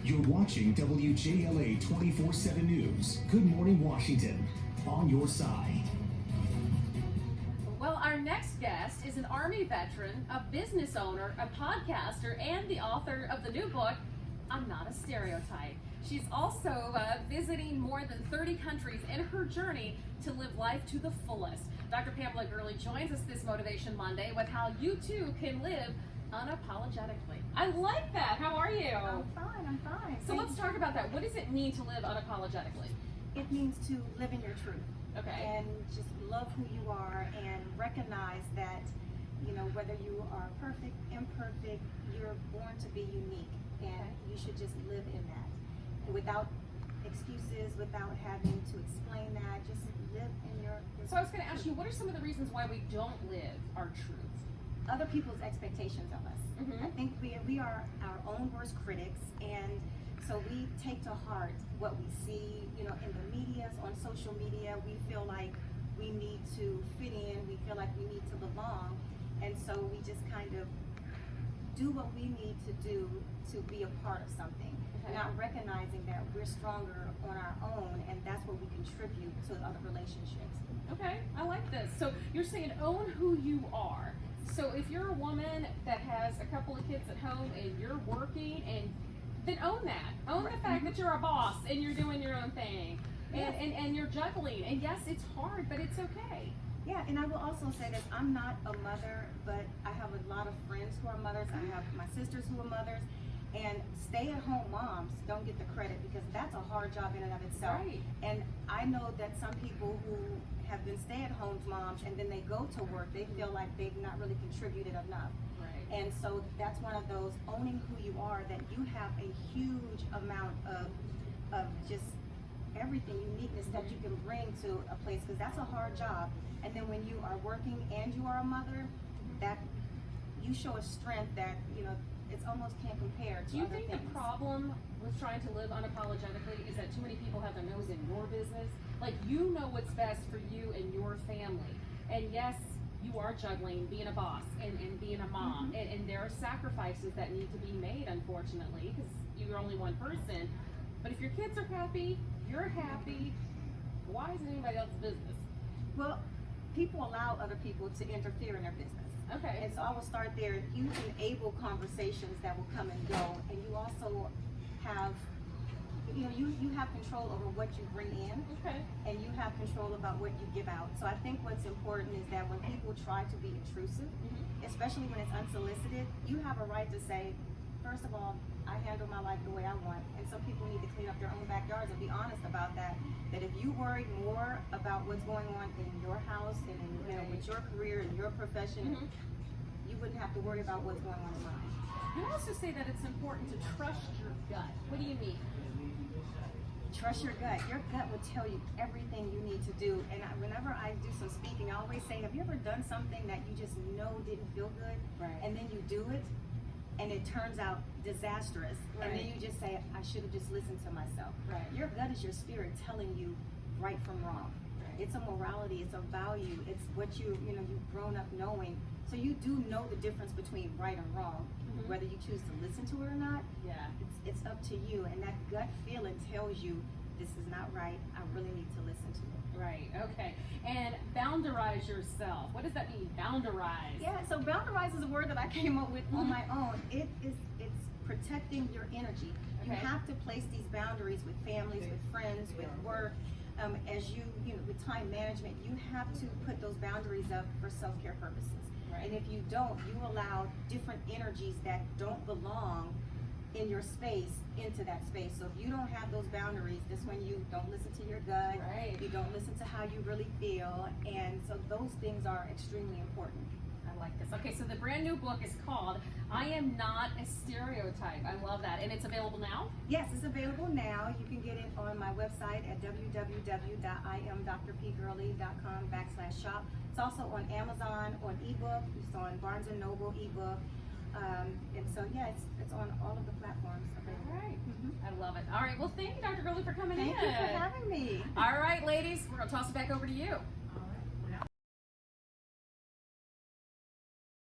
You're watching WJLA 24/7 News. Good Morning Washington. On your side. Well, our next guest is an Army veteran, a business owner, a podcaster, and the author of the new book, I'm Not a Stereotype. She's also visiting more than 30 countries in her journey to live life to the fullest. Dr. Pamela Gurley joins us this Motivation Monday with how you too can live unapologetically. I like that. How are you? I'm fine. So let's talk about that. What does it mean to live unapologetically? It means to live in your truth. Okay. And just love who you are and recognize that, whether you are perfect, imperfect, you're born to be unique. And you should just live in that. Without excuses, without having to explain that, just live in your So I was going to ask you, what are some of the reasons why we don't live our truth? Other people's expectations of us. Mm-hmm. I think we are our own worst critics, and so we take to heart what we see, in the media, on social media. We feel like we need to fit in, we feel like we need to belong, and so we just kind of do what we need to do to be a part of something, not recognizing that we're stronger on our own, and that's what we contribute to other relationships. Okay, I like this. So you're saying own who you are. So if you're a woman that has a couple of kids at home and you're working, and then own that. Own the fact that you're a boss and you're doing your own thing, and you're juggling. And yes, it's hard, but it's okay. Yeah, and I will also say that I'm not a mother, but I have a lot of friends who are mothers. I have my sisters who are mothers, and stay-at-home moms don't get the credit because that's a hard job in and of itself. Right. And I know that some people who have been stay-at-home moms and then they go to work, they feel like they've not really contributed enough. Right. And so that's one of those owning who you are, that you have a huge amount of just everything, uniqueness that you can bring to a place, because that's a hard job. And then when you are working and you are a mother, that you show a strength that, it's almost can't compare to Do you other think things. the problem with trying to live unapologetically is that too many people have their nose in your business? Like, you know what's best for you and your family. And yes, you are juggling being a boss and being a mom. And there are sacrifices that need to be made, unfortunately, because you're only one person. But if your kids are happy, you're happy, why is it anybody else's business? Well, people allow other people to interfere in their business. Okay. And so I will start there. You enable conversations that will come and go, and you also have, you have control over what you bring in, and you have control about what you give out. So I think what's important is that when people try to be intrusive, especially when it's unsolicited, you have a right to say, first of all, I handle my life the way I want, and some people need to clean up their own backyards and be honest about that. That if you worry more about what's going on in your house and with your career and your profession, you wouldn't have to worry about what's going on in mine. You also say that it's important to trust your gut. What do you mean? Trust your gut. Your gut will tell you everything you need to do. And whenever I do some speaking, I always say, have you ever done something that you just know didn't feel good, and then you do it, and it turns out disastrous, and then you just say, I should have just listened to myself. Your gut is your spirit telling you right from wrong. It's a morality, it's a value, it's what you've grown up knowing. So you do know the difference between right and wrong, whether you choose to listen to it or not. It's up to you, and that gut feeling tells you this is not right, I really need to listen to it. Right, okay. And boundarize yourself. What does that mean, boundarize? Yeah, so boundarize is a word that I came up with on my own. It's protecting your energy. You have to place these boundaries with families, with friends, with work. As with time management, you have to put those boundaries up for self-care purposes. And if you don't, you allow different energies that don't belong in your space into that space. So if you don't have those boundaries, that's when you don't listen to your gut, you don't listen to how you really feel, and so those things are extremely important. I like this. Okay, so the brand new book is called I Am Not a Stereotype. I love that. And it's available now? Yes, it's available now. You can get it on my website at www.iamdrpgurley.com/shop. It's also on Amazon, on ebook, it's on Barnes & Noble ebook. And so, it's on all of the platforms available. All right. I love it. All right. Well, thank you, Dr. Gurley, for coming in. Thank you for having me. All right, ladies, we're going to toss it back over to you.